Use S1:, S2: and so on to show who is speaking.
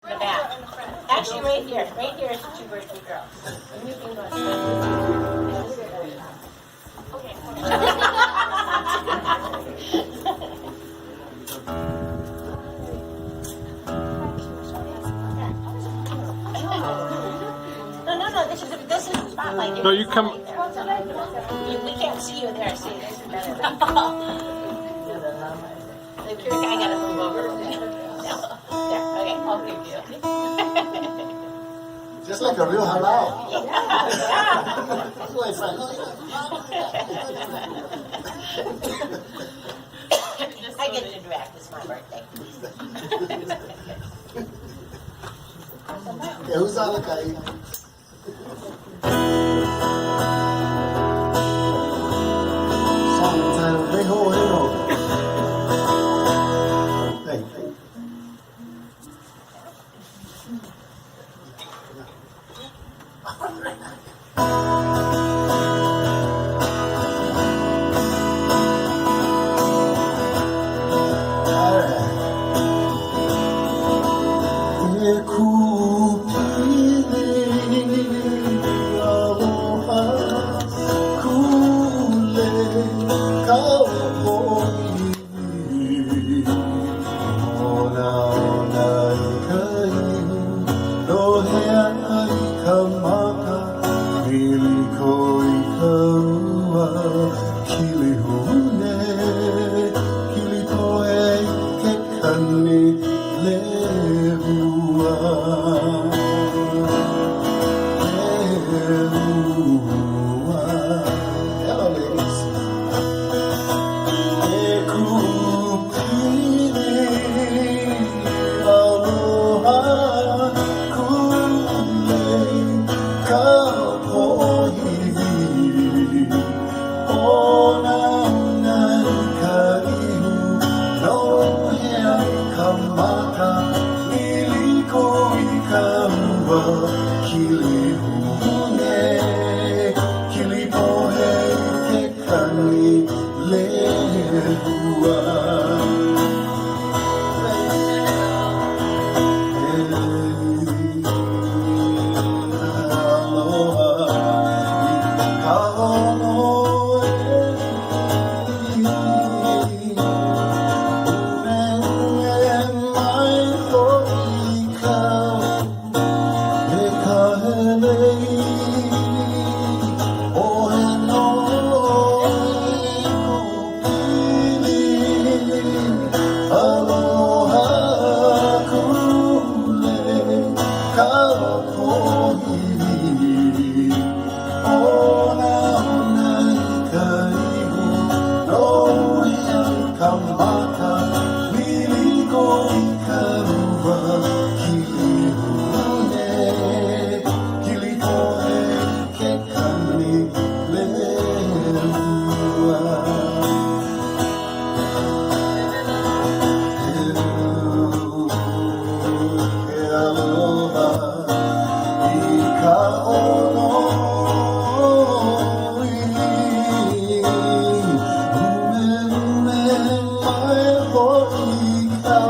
S1: the back. Actually, right here. Right here is two boys and girls. And you can go. Okay. No. This is the spotlight.
S2: No, you come.
S1: We can't see you there. See, this is better. The cure guy got to move over. There. Okay. I'll give you.
S3: Just like a real halal.
S1: I get to direct. It's my birthday.
S3: Okay, who's on the guy? Song title, Big Hole Hero. Thank you. Hello, ladies. Oh,